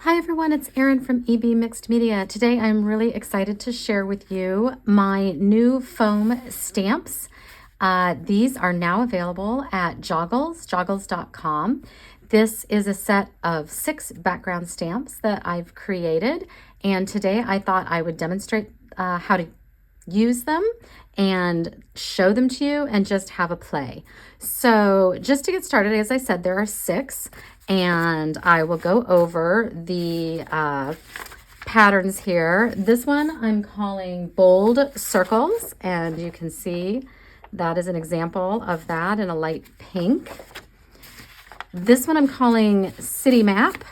Hi everyone, it's Erin from EB Mixed Media. Today I'm really excited to share with you my new foam stamps. These are now available at joggles.com. This is a set of 6 background stamps that I've created, and today I thought I would demonstrate how to use them and show them to you and just have a play. So just to get started, as I said, there are 6, and I will go over the patterns here. This one I'm calling bold circles, and you can see that is an example of that in a light pink. This one I'm calling city map,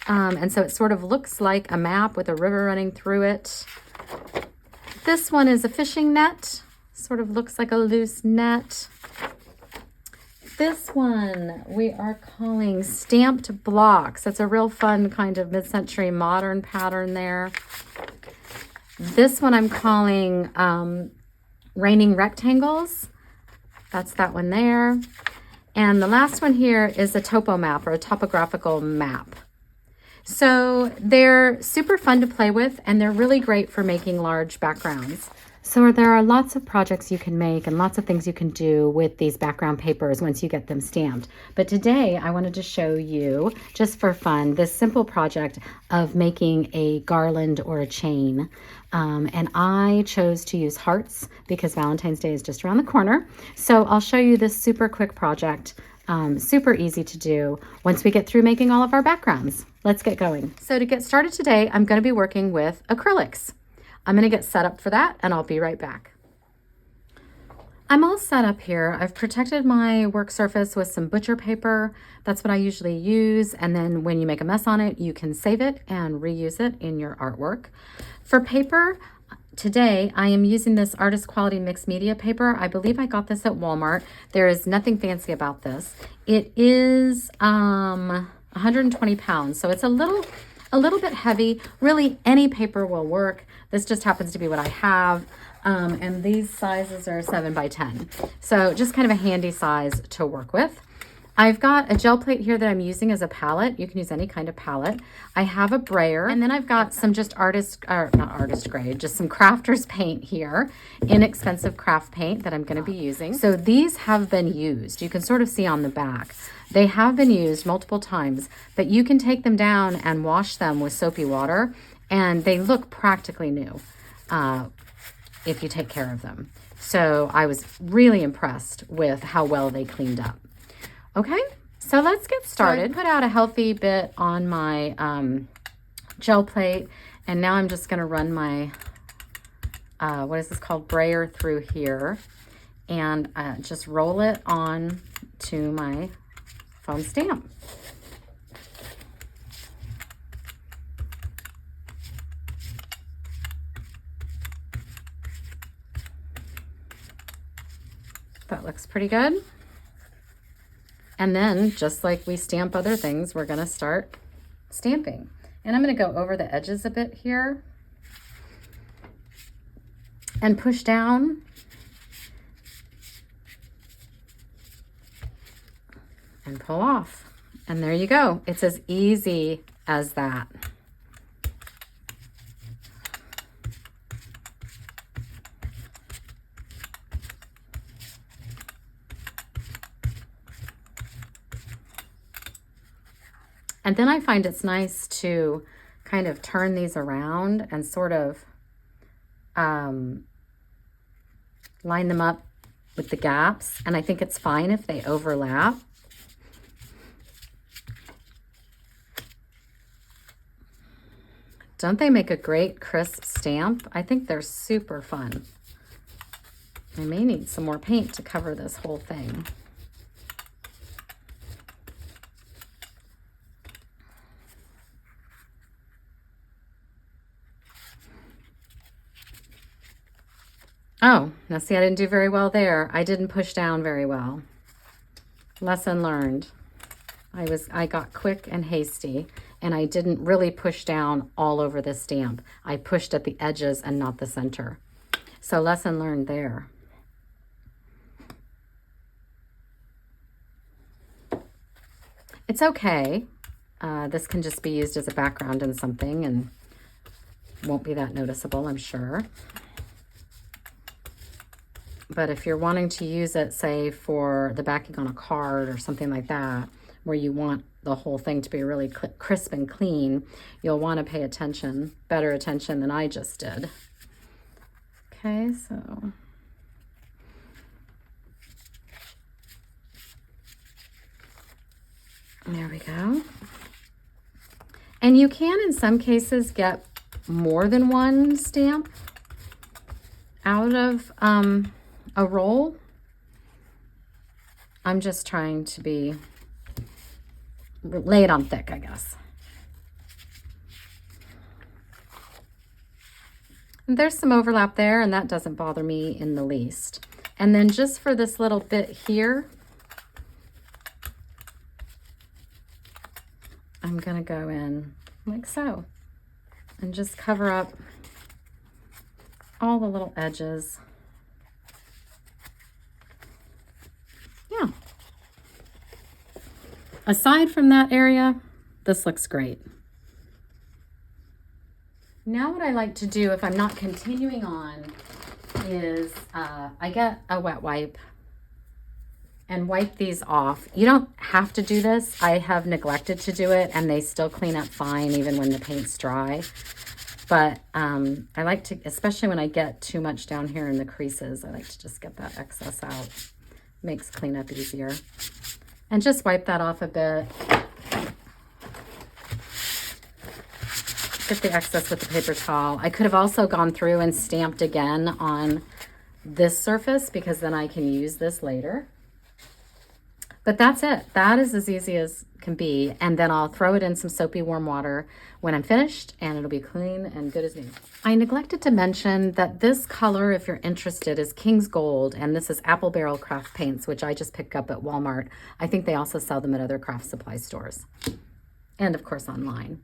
and so it sort of looks like a map with a river running through it. This one is a fishing net, sort of looks like a loose net. This one we are calling stamped blocks. That's a real fun kind of mid-century modern pattern there. This one I'm calling raining rectangles. That's that one there. And the last one here is a topo map, or a topographical map. So they're super fun to play with, and they're really great for making large backgrounds. So there are lots of projects you can make and lots of things you can do with these background papers once you get them stamped. But today I wanted to show you, just for fun, this simple project of making a garland or a chain. And I chose to use hearts because Valentine's Day is just around the corner. So I'll show you this super quick project. Super easy to do once we get through making all of our backgrounds. Let's get going. So to get started today, I'm going to be working with acrylics. I'm going to get set up for that, and I'll be right back. I'm all set up here. I've protected my work surface with some butcher paper. That's what I usually use, and then when you make a mess on it, you can save it and reuse it in your artwork. For paper, today I am using this Artist Quality Mixed Media paper. I believe I got this at Walmart. There is nothing fancy about this. It is 120 pounds, so it's a little bit heavy. Really, any paper will work. This just happens to be what I have. And these sizes are 7 by 10. So just kind of a handy size to work with. I've got a gel plate here that I'm using as a palette. You can use any kind of palette. I have a brayer, and then I've got some just not artist grade, just some crafter's paint here, inexpensive craft paint that I'm going to be using. So these have been used. You can sort of see on the back. They have been used multiple times, but you can take them down and wash them with soapy water, and they look practically new if you take care of them. So I was really impressed with how well they cleaned up. Okay, so let's get started. So I put out a healthy bit on my gel plate, and now I'm just going to run my, what is this called, brayer through here, and just roll it on to my foam stamp. That looks pretty good. And then, just like we stamp other things, we're going to start stamping. And I'm going to go over the edges a bit here and push down. And pull off. And there you go. It's as easy as that. And then I find it's nice to kind of turn these around and sort of line them up with the gaps. And I think it's fine if they overlap. Don't they make a great crisp stamp? I think they're super fun. I may need some more paint to cover this whole thing. Oh, now see, I didn't do very well there. I didn't push down very well. Lesson learned. I got quick and hasty, and I didn't really push down all over the stamp. I pushed at the edges and not the center. So lesson learned there. It's okay. This can just be used as a background in something and won't be that noticeable, I'm sure. But if you're wanting to use it, say, for the backing on a card or something like that, where you want the whole thing to be really crisp and clean, you'll want to pay attention, better attention than I just did. Okay, so there we go. And you can, in some cases, get more than one stamp out of a roll. I'm just trying to lay it on thick, I guess. And there's some overlap there, and that doesn't bother me in the least. And then just for this little bit here, I'm gonna go in like so and just cover up all the little edges. Yeah. Aside from that area, this looks great. Now what I like to do if I'm not continuing on is I get a wet wipe and wipe these off. You don't have to do this. I have neglected to do it and they still clean up fine even when the paint's dry. But I like to, especially when I get too much down here in the creases, I like to just get that excess out. Makes cleanup easier. And just wipe that off a bit. Get the excess with the paper towel. I could have also gone through and stamped again on this surface because then I can use this later. But that's it. That is as easy as can be. And then I'll throw it in some soapy warm water when I'm finished and it'll be clean and good as new. I neglected to mention that this color, if you're interested, is King's Gold. And this is Apple Barrel Craft Paints, which I just picked up at Walmart. I think they also sell them at other craft supply stores. And of course online.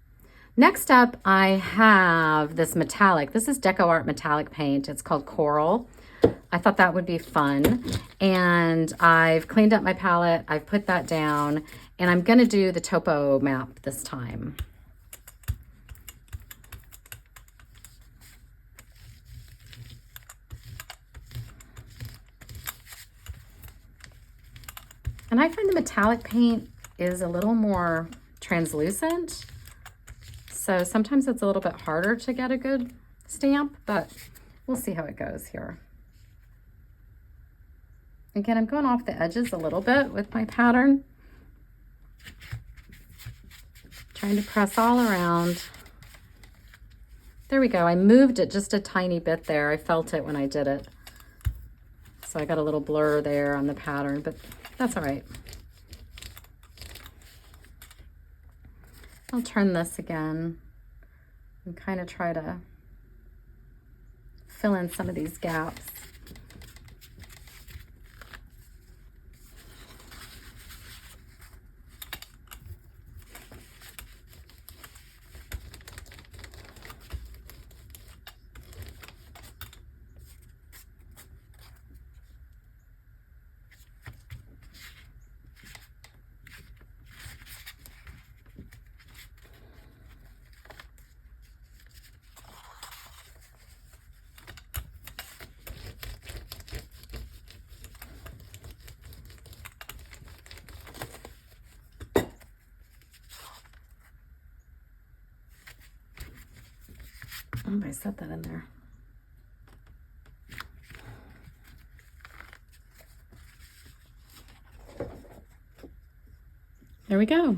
Next up, I have this metallic. This is Deco Art metallic paint. It's called Coral. I thought that would be fun. And I've cleaned up my palette. I've put that down. And I'm going to do the Topo Map this time. And I find the metallic paint is a little more translucent. So sometimes it's a little bit harder to get a good stamp, but we'll see how it goes here. Again, I'm going off the edges a little bit with my pattern. Trying to press all around. There we go. I moved it just a tiny bit there. I felt it when I did it. So I got a little blur there on the pattern, but that's all right. I'll turn this again and kind of try to fill in some of these gaps. I set that in there. There we go.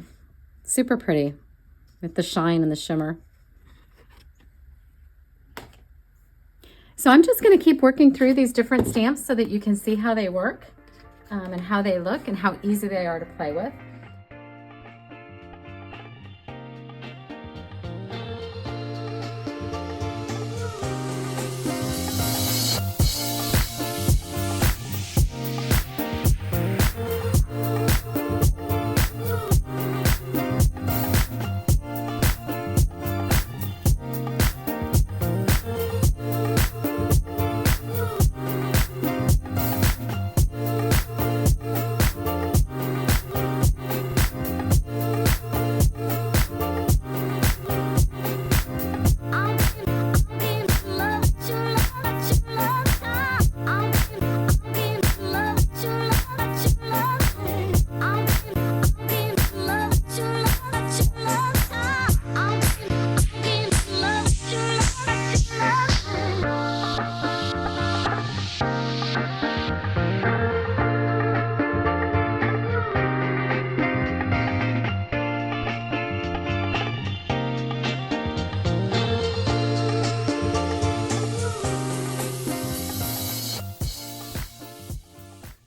Super pretty with the shine and the shimmer. So I'm just going to keep working through these different stamps so that you can see how they work and how they look and how easy they are to play with.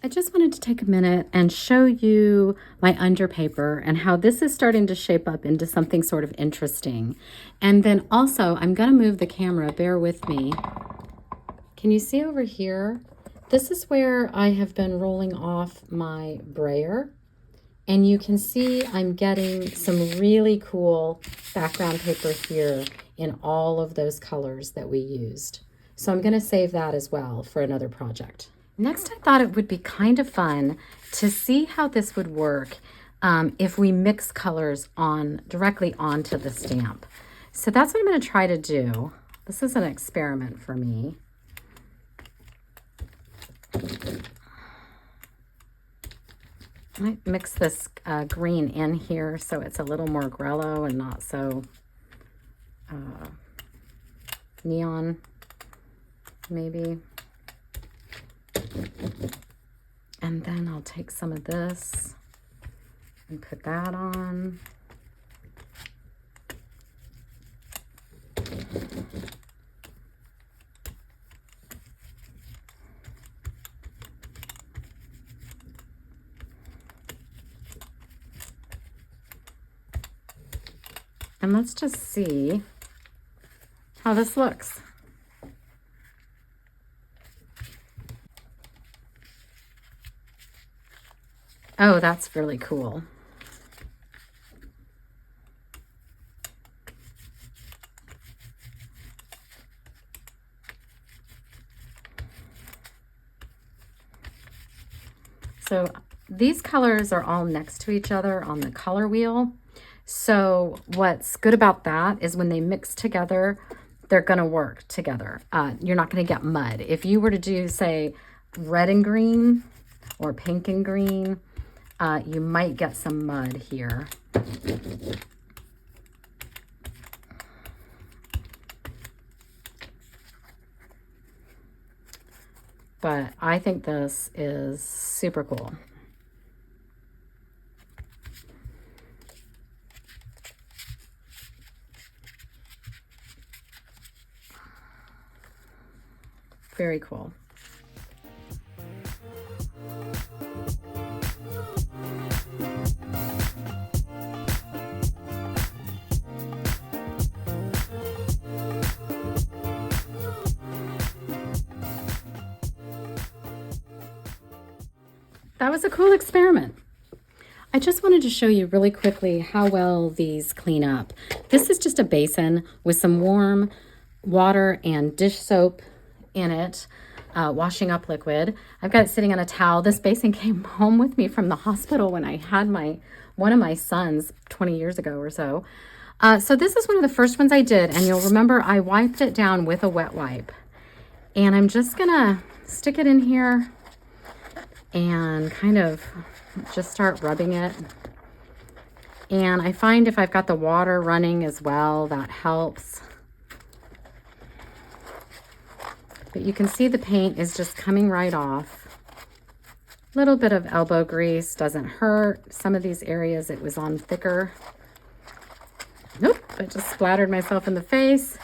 I just wanted to take a minute and show you my underpaper and how this is starting to shape up into something sort of interesting. And then also, I'm going to move the camera, bear with me. Can you see over here? This is where I have been rolling off my brayer. And you can see I'm getting some really cool background paper here in all of those colors that we used. So I'm going to save that as well for another project. Next, I thought it would be kind of fun to see how this would work if we mix colors directly onto the stamp. So that's what I'm going to try to do. This is an experiment for me. I might mix this green in here so it's a little more grello and not so neon, maybe. And then I'll take some of this and put that on. And let's just see how this looks. Oh, that's really cool. So these colors are all next to each other on the color wheel. So what's good about that is when they mix together, they're going to work together. You're not going to get mud. If you were to do, say, red and green or pink and green, you might get some mud here. But I think this is super cool. Very cool. That was a cool experiment. I just wanted to show you really quickly how well these clean up. This is just a basin with some warm water and dish soap in it, washing up liquid. I've got it sitting on a towel. This basin came home with me from the hospital when I had one of my sons 20 years ago or so. So this is one of the first ones I did, and you'll remember I wiped it down with a wet wipe. And I'm just gonna stick it in here and kind of just start rubbing it. And I find if I've got the water running as well, that helps. But you can see the paint is just coming right off. A little bit of elbow grease doesn't hurt. Some of these areas it was on thicker. Nope, I just splattered myself in the face.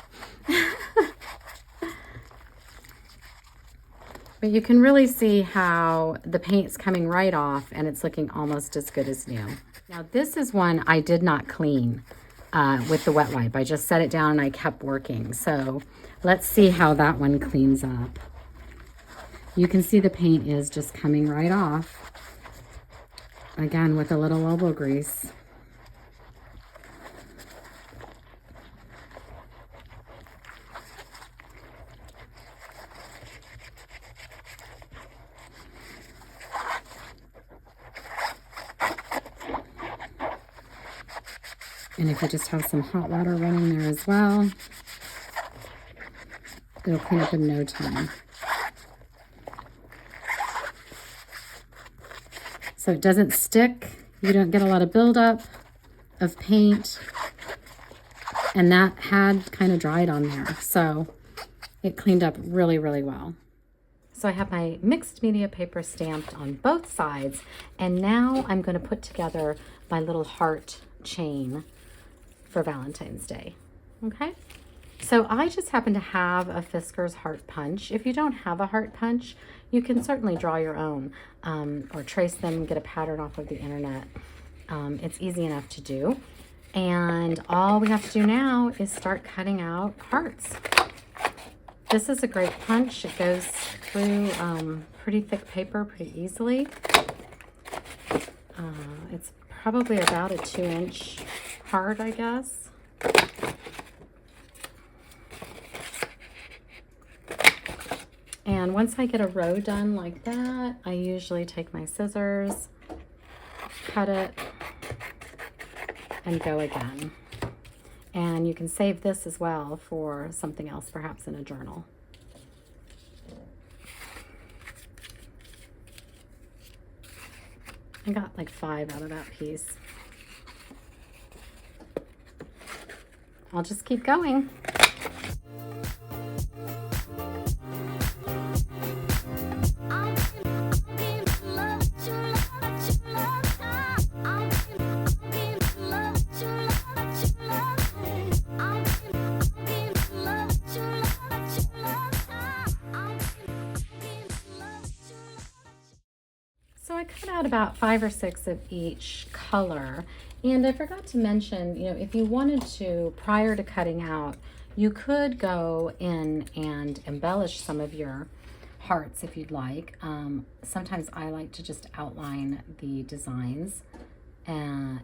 But you can really see how the paint's coming right off and it's looking almost as good as new. Now this is one I did not clean with the wet wipe. I just set it down and I kept working. So let's see how that one cleans up. You can see the paint is just coming right off. Again, with a little elbow grease. And if you just have some hot water running there as well, it'll clean up in no time. So it doesn't stick. You don't get a lot of buildup of paint. And that had kind of dried on there. So it cleaned up really, really well. So I have my mixed media paper stamped on both sides. And now I'm going to put together my little heart chain for Valentine's Day. Okay, So I just happen to have a Fisker's heart punch. If you don't have a heart punch, you can certainly draw your own, or trace them, get a pattern off of the internet. It's easy enough to do. And all we have to do now is start cutting out hearts. This is a great punch. It goes through pretty thick paper pretty easily. It's probably about a 2-inch heart, I guess. And once I get a row done like that, I usually take my scissors, cut it, and go again. And you can save this as well for something else, perhaps in a journal. I got like 5 out of that piece. I'll just keep going. So I cut out about 5 or 6 of each color. And I forgot to mention, you know, if you wanted to, prior to cutting out, you could go in and embellish some of your hearts if you'd like. Sometimes I like to just outline the designs in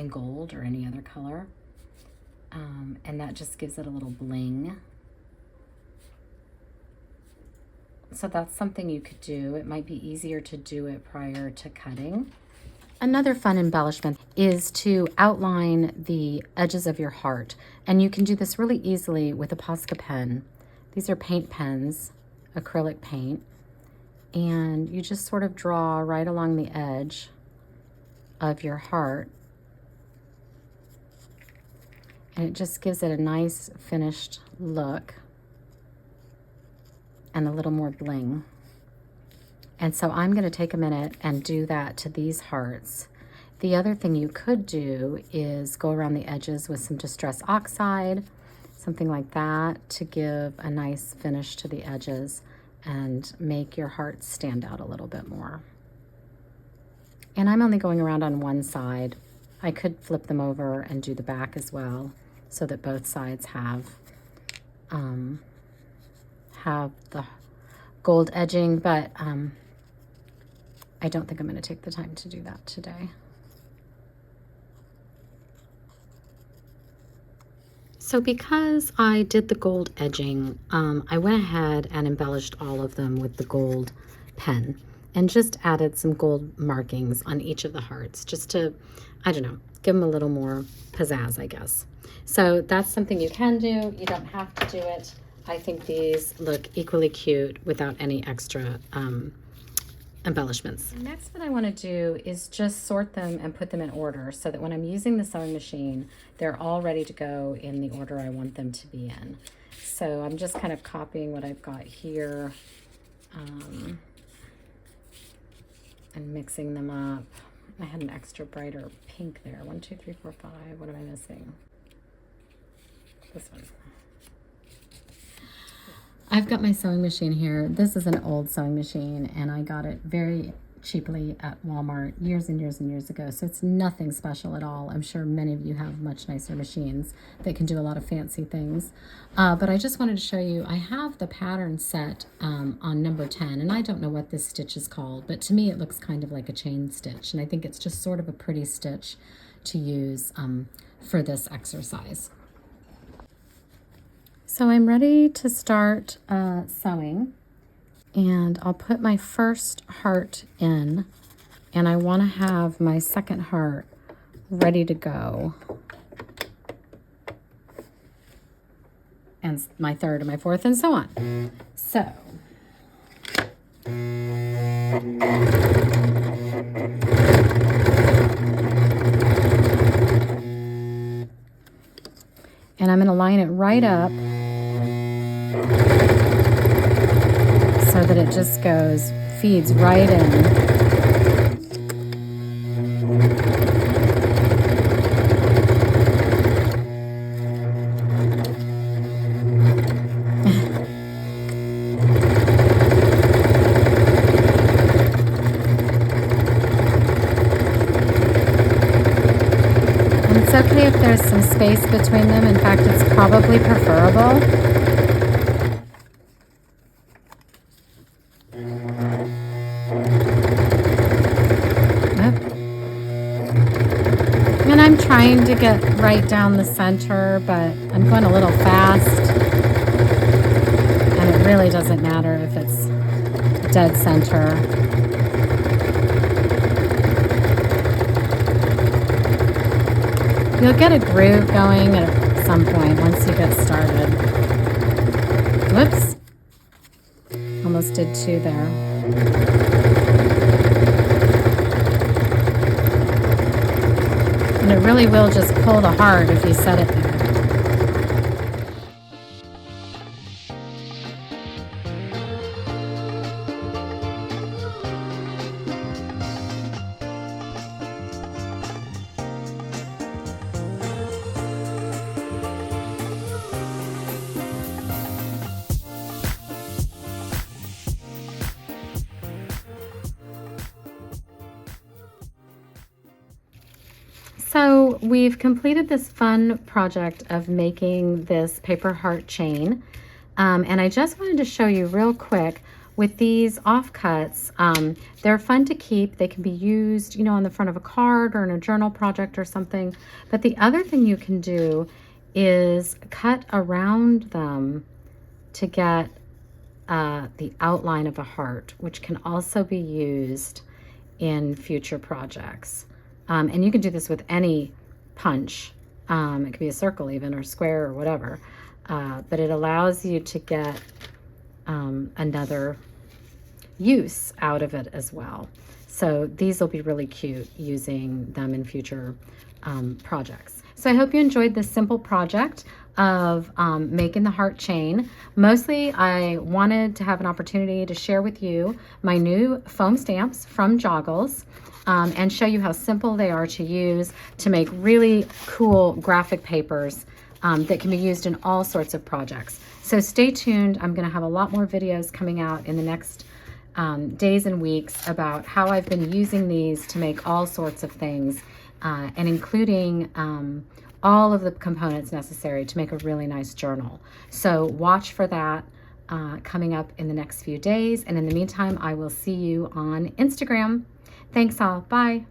gold or any other color. And that just gives it a little bling. So that's something you could do. It might be easier to do it prior to cutting. Another fun embellishment is to outline the edges of your heart. And you can do this really easily with a Posca pen. These are paint pens, acrylic paint. And you just sort of draw right along the edge of your heart. And it just gives it a nice finished look and a little more bling. And so I'm going to take a minute and do that to these hearts. The other thing you could do is go around the edges with some Distress Oxide, something like that, to give a nice finish to the edges and make your hearts stand out a little bit more. And I'm only going around on one side. I could flip them over and do the back as well, so that both sides have the gold edging, but I don't think I'm going to take the time to do that today. So because I did the gold edging, I went ahead and embellished all of them with the gold pen and just added some gold markings on each of the hearts, just to, I don't know, give them a little more pizzazz, I guess. So that's something you can do. You don't have to do it. I think these look equally cute without any extra embellishments. Next, what I want to do is just sort them and put them in order so that when I'm using the sewing machine, they're all ready to go in the order I want them to be in. So I'm just kind of copying what I've got here and mixing them up. I had an extra brighter pink there. 1, 2, 3, 4, 5. What am I missing? This one. I've got my sewing machine here. This is an old sewing machine, and I got it very cheaply at Walmart years and years and years ago. So it's nothing special at all. I'm sure many of you have much nicer machines that can do a lot of fancy things. But I just wanted to show you, I have the pattern set on number 10, and I don't know what this stitch is called, but to me it looks kind of like a chain stitch, and I think it's just sort of a pretty stitch to use for this exercise. So I'm ready to start sewing, and I'll put my first heart in, and I want to have my second heart ready to go, and my third and my fourth and so on. So and I'm going to line it right up so that it just goes, feeds right in. if there's some space between them. In fact, it's probably preferable. And I'm trying to get right down the center, but I'm going a little fast. And it really doesn't matter if it's dead center. You'll get a groove going at some point once you get started. Whoops. Almost did two there. And it really will just pull the heart if you set it there. So we've completed this fun project of making this paper heart chain. And I just wanted to show you real quick with these offcuts. They're fun to keep. They can be used, you know, on the front of a card or in a journal project or something. But the other thing you can do is cut around them to get the outline of a heart, which can also be used in future projects. And you can do this with any punch. It could be a circle even, or square, or whatever. But it allows you to get another use out of it as well. So these will be really cute using them in future projects. So I hope you enjoyed this simple project of making the heart chain. Mostly I wanted to have an opportunity to share with you my new foam stamps from Joggles. And show you how simple they are to use to make really cool graphic papers that can be used in all sorts of projects. So stay tuned. I'm going to have a lot more videos coming out in the next days and weeks about how I've been using these to make all sorts of things, and including all of the components necessary to make a really nice journal. So watch for that coming up in the next few days. And in the meantime, I will see you on Instagram. Thanks all. Bye.